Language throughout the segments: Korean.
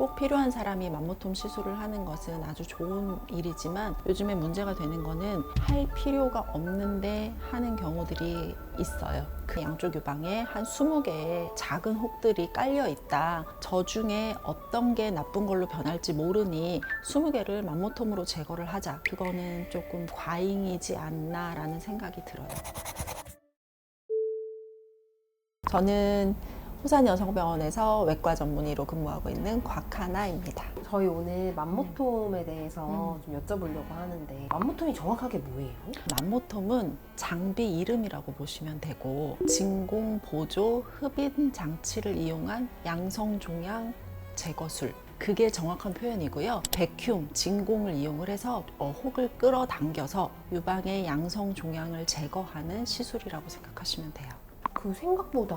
꼭 필요한 사람이 맘모톰 시술을 하는 것은 아주 좋은 일이지만 요즘에 문제가 되는 거는 할 필요가 없는데 하는 경우들이 있어요. 그 양쪽 유방에 한 20개의 작은 혹들이 깔려 있다. 저 중에 어떤 게 나쁜 걸로 변할지 모르니 20개를 맘모톰으로 제거를 하자. 그거는 조금 과잉이지 않나 라는 생각이 들어요. 저는 호산여성병원에서 외과 전문의로 근무하고 있는 곽하나입니다. 저희 오늘 맘모톰에 대해서 좀 여쭤보려고 하는데 맘모톰이 정확하게 뭐예요? 맘모톰은 장비 이름이라고 보시면 되고 진공 보조 흡인 장치를 이용한 양성 종양 제거술, 그게 정확한 표현이고요. 백큐ම්, 진공을 이용을 해서 혹을 끌어당겨서 유방의 양성 종양을 제거하는 시술이라고 생각하시면 돼요. 그 생각보다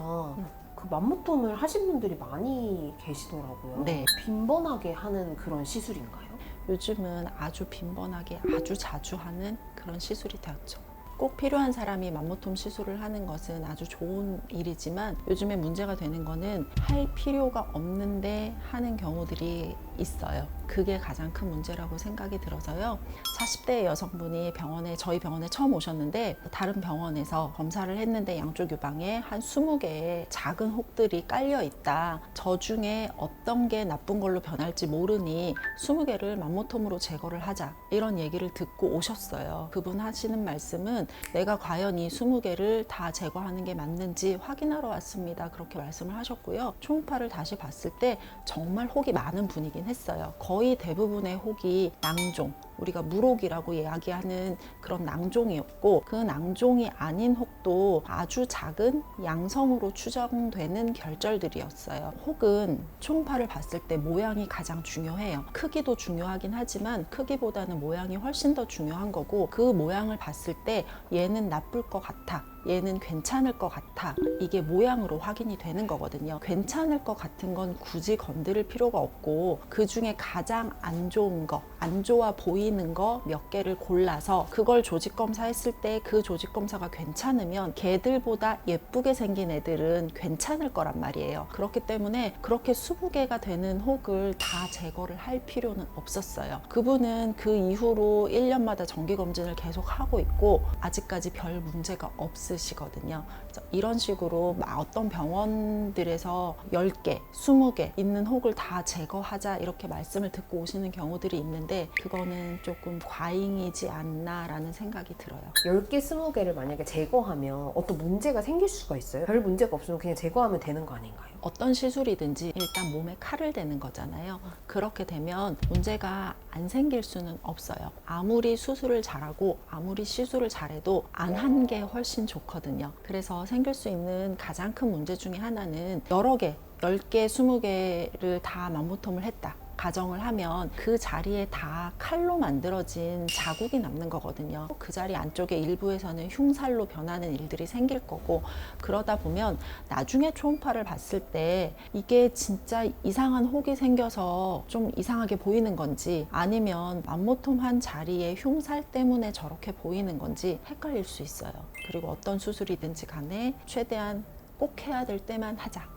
그 맘모톰을 하신 분들이 많이 계시더라고요. 네. 빈번하게 하는 그런 시술인가요? 요즘은 아주 빈번하게 아주 자주 하는 그런 시술이 되었죠. 꼭 필요한 사람이 맘모톰 시술을 하는 것은 아주 좋은 일이지만 요즘에 문제가 되는 거는 할 필요가 없는데 하는 경우들이 있어요. 그게 가장 큰 문제라고 생각이 들어서요. 40대 여성분이 저희 병원에 처음 오셨는데 다른 병원에서 검사를 했는데 양쪽 유방에 한 20개의 작은 혹들이 깔려 있다. 저 중에 어떤 게 나쁜 걸로 변할지 모르니 20개를 맘모톰으로 제거를 하자. 이런 얘기를 듣고 오셨어요. 그분 하시는 말씀은 내가 과연 이 20개를 다 제거하는 게 맞는지 확인하러 왔습니다. 그렇게 말씀을 하셨고요. 초음파를 다시 봤을 때 정말 혹이 많은 분이긴 했어요. 거의 대부분의 혹이 낭종, 우리가 물혹이라고 이야기하는 그런 낭종이었고, 그 낭종이 아닌 혹도 아주 작은 양성으로 추정되는 결절들이었어요. 혹은 초음파를 봤을 때 모양이 가장 중요해요. 크기도 중요하긴 하지만 크기보다는 모양이 훨씬 더 중요한 거고, 그 모양을 봤을 때 얘는 나쁠 것 같아, 얘는 괜찮을 것 같아, 이게 모양으로 확인이 되는 거거든요. 괜찮을 것 같은 건 굳이 건드릴 필요가 없고, 그 중에 가장 안 좋은 거, 안 좋아 보이는 거 몇 개를 골라서 그걸 조직 검사했을 때 그 조직 검사가 괜찮으면 걔들보다 예쁘게 생긴 애들은 괜찮을 거란 말이에요. 그렇기 때문에 그렇게 20개가 되는 혹을 다 제거를 할 필요는 없었어요. 그분은 그 이후로 1년마다 정기검진을 계속 하고 있고 아직까지 별 문제가 없으시거든요. 이런 식으로 어떤 병원들에서 10개, 20개 있는 혹을 다 제거하자 이렇게 말씀을 듣고 오시는 경우들이 있는데 그거는 조금 과잉이지 않나 라는 생각이 들어요. 10개, 20개를 만약에 제거하면 어떤 문제가 생길 수가 있어요? 별 문제가 없으면 그냥 제거하면 되는 거 아닌가요? 어떤 시술이든지 일단 몸에 칼을 대는 거잖아요. 그렇게 되면 문제가 안 생길 수는 없어요. 아무리 수술을 잘하고 아무리 시술을 잘해도 안 한 게 훨씬 좋거든요. 그래서 생길 수 있는 가장 큰 문제 중에 하나는 여러 개, 10개, 20개를 다 맘모톰을 했다. 가정을 하면 그 자리에 다 칼로 만들어진 자국이 남는 거거든요. 그 자리 안쪽에 일부에서는 흉살로 변하는 일들이 생길 거고, 그러다 보면 나중에 초음파를 봤을 때 이게 진짜 이상한 혹이 생겨서 좀 이상하게 보이는 건지 아니면 맘모톰 한 자리에 흉살 때문에 저렇게 보이는 건지 헷갈릴 수 있어요. 그리고 어떤 수술이든지 간에 최대한 꼭 해야 될 때만 하자.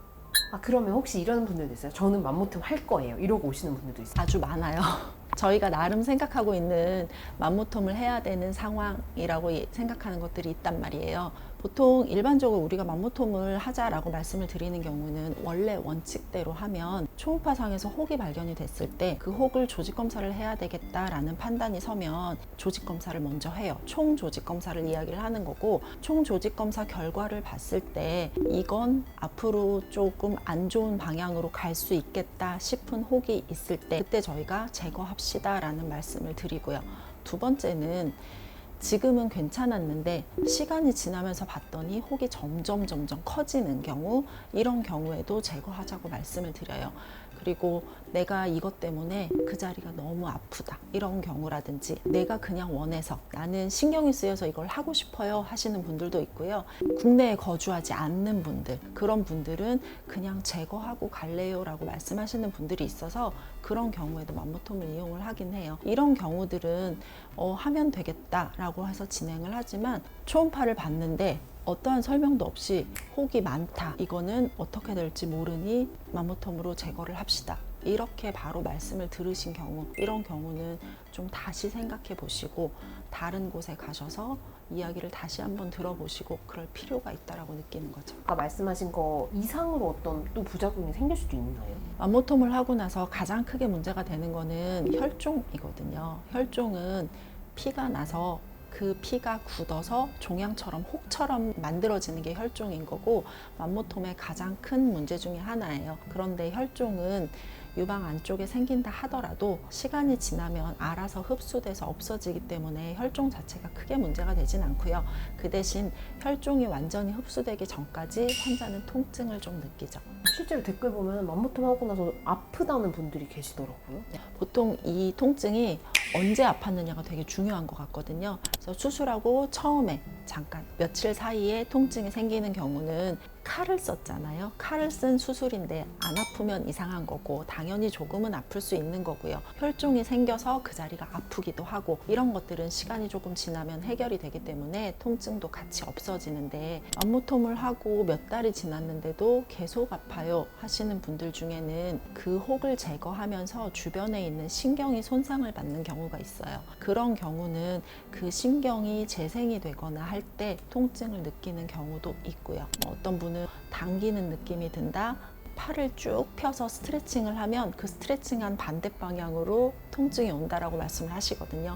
그러면 혹시 이런 분들도 있어요? 저는 맘모톰 할 거예요. 이러고 오시는 분들도 있어요. 아주 많아요. 저희가 나름 생각하고 있는 맘모톰을 해야 되는 상황이라고 생각하는 것들이 있단 말이에요. 보통 일반적으로 우리가 맘모톰을 하자라고 말씀을 드리는 경우는 원래 원칙대로 하면 초음파상에서 혹이 발견이 됐을 때 그 혹을 조직 검사를 해야 되겠다라는 판단이 서면 조직 검사를 먼저 해요. 총 조직 검사를 이야기를 하는 거고, 총 조직 검사 결과를 봤을 때 이건 앞으로 조금 안 좋은 방향으로 갈 수 있겠다 싶은 혹이 있을 때 그때 저희가 제거합시다 라는 말씀을 드리고요. 두 번째는 지금은 괜찮았는데 시간이 지나면서 봤더니 혹이 점점 커지는 경우, 이런 경우에도 제거하자고 말씀을 드려요. 그리고 내가 이것 때문에 그 자리가 너무 아프다 이런 경우라든지, 내가 그냥 원해서 나는 신경이 쓰여서 이걸 하고 싶어요 하시는 분들도 있고요. 국내에 거주하지 않는 분들, 그런 분들은 그냥 제거하고 갈래요 라고 말씀하시는 분들이 있어서 그런 경우에도 맘모톰을 이용을 하긴 해요. 이런 경우들은 하면 되겠다 라고 해서 진행을 하지만 초음파를 봤는데 어떠한 설명도 없이 혹이 많다, 이거는 어떻게 될지 모르니 맘모톰으로 제거를 합시다, 이렇게 바로 말씀을 들으신 경우, 이런 경우는 좀 다시 생각해 보시고 다른 곳에 가셔서 이야기를 다시 한번 들어보시고 그럴 필요가 있다라고 느끼는 거죠. 아까 말씀하신 거 이상으로 어떤 또 부작용이 생길 수도 있나요? 맘모톰을 하고 나서 가장 크게 문제가 되는 거는 혈종이거든요. 혈종은 피가 나서 그 피가 굳어서 종양처럼 혹처럼 만들어지는 게 혈종인 거고, 맘모톰의 가장 큰 문제 중에 하나예요. 그런데 혈종은 유방 안쪽에 생긴다 하더라도 시간이 지나면 알아서 흡수돼서 없어지기 때문에 혈종 자체가 크게 문제가 되진 않고요. 그 대신 혈종이 완전히 흡수되기 전까지 환자는 통증을 좀 느끼죠. 실제로 댓글 보면 맘모톰 하고 나서 아프다는 분들이 계시더라고요. 보통 이 통증이 언제 아팠느냐가 되게 중요한 것 같거든요. 그래서 수술하고 처음에 잠깐 며칠 사이에 통증이 생기는 경우는 칼을 썼잖아요. 칼을 쓴 수술인데 안 아프면 이상한 거고 당연히 조금은 아플 수 있는 거고요. 혈종이 생겨서 그 자리가 아프기도 하고 이런 것들은 시간이 조금 지나면 해결이 되기 때문에 통증도 같이 없어지는데, 맘모톰을 하고 몇 달이 지났는데도 계속 아파요 하시는 분들 중에는 그 혹을 제거하면서 주변에 있는 신경이 손상을 받는 경우가 있어요. 그런 경우는 그 신경이 재생이 되거나 할 때 통증을 느끼는 경우도 있고요. 어떤 분은 당기는 느낌이 든다, 팔을 쭉 펴서 스트레칭을 하면 그 스트레칭한 반대 방향으로 통증이 온다라고 말씀을 하시거든요.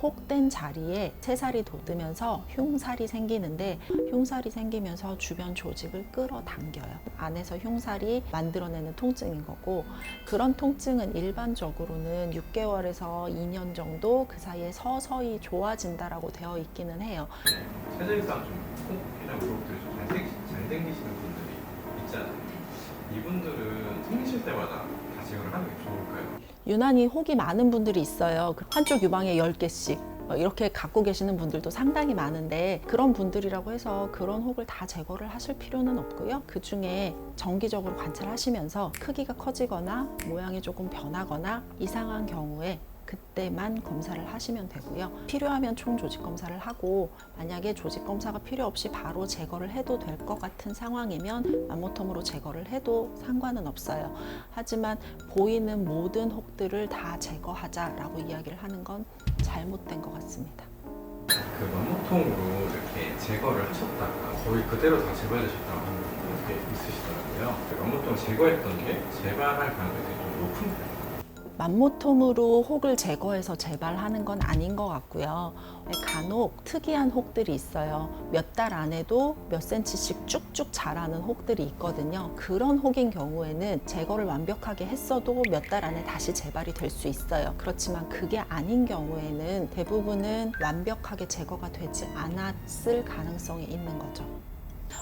혹된 자리에 새살이 돋으면서 흉살이 생기는데, 흉살이 생기면서 주변 조직을 끌어당겨요. 안에서 흉살이 만들어내는 통증인 거고, 그런 통증은 일반적으로는 6개월에서 2년 정도 그 사이에 서서히 좋아진다라고 되어 있기는 해요. 체질상 좀 혹이나 그룹들이 좀 잘생기시는 분들이 있잖아요. 이분들은 생기실 때마다 다 제거를 하는 게 좋을까요? 유난히 혹이 많은 분들이 있어요. 한쪽 유방에 10개씩 이렇게 갖고 계시는 분들도 상당히 많은데, 그런 분들이라고 해서 그런 혹을 다 제거를 하실 필요는 없고요. 그 중에 정기적으로 관찰하시면서 크기가 커지거나 모양이 조금 변하거나 이상한 경우에 그때만 검사를 하시면 되고요. 필요하면 총 조직 검사를 하고, 만약에 조직 검사가 필요 없이 바로 제거를 해도 될 것 같은 상황이면 맘모톰으로 제거를 해도 상관은 없어요. 하지만 보이는 모든 혹들을 다 제거하자라고 이야기를 하는 건 잘못된 것 같습니다. 그 맘모통으로 이렇게 제거를 하셨다가 거의 그대로 다 재발되셨다고 하는 분들이 꽤 있으시더라고요. 그 맘모통을 제거했던 게 재발할 가능성이 좀 높은 편이에요. 맘모톰으로 혹을 제거해서 재발하는 건 아닌 것 같고요. 간혹 특이한 혹들이 있어요. 몇 달 안에도 몇 센치씩 쭉쭉 자라는 혹들이 있거든요. 그런 혹인 경우에는 제거를 완벽하게 했어도 몇 달 안에 다시 재발이 될 수 있어요. 그렇지만 그게 아닌 경우에는 대부분은 완벽하게 제거가 되지 않았을 가능성이 있는 거죠.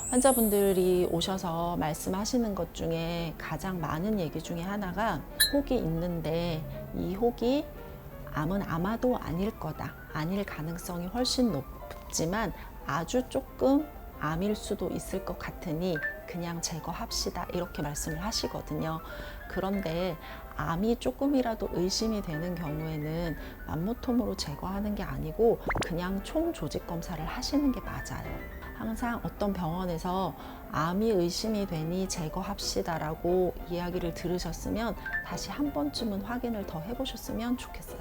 환자분들이 오셔서 말씀하시는 것 중에 가장 많은 얘기 중에 하나가, 혹이 있는데 이 혹이 암은 아마도 아닐 거다, 아닐 가능성이 훨씬 높지만 아주 조금 암일 수도 있을 것 같으니 그냥 제거합시다, 이렇게 말씀을 하시거든요. 그런데 암이 조금이라도 의심이 되는 경우에는 맘모톰으로 제거하는 게 아니고 그냥 총 조직 검사를 하시는 게 맞아요. 항상 어떤 병원에서 암이 의심이 되니 제거합시다라고 이야기를 들으셨으면 다시 한 번쯤은 확인을 더 해보셨으면 좋겠어요.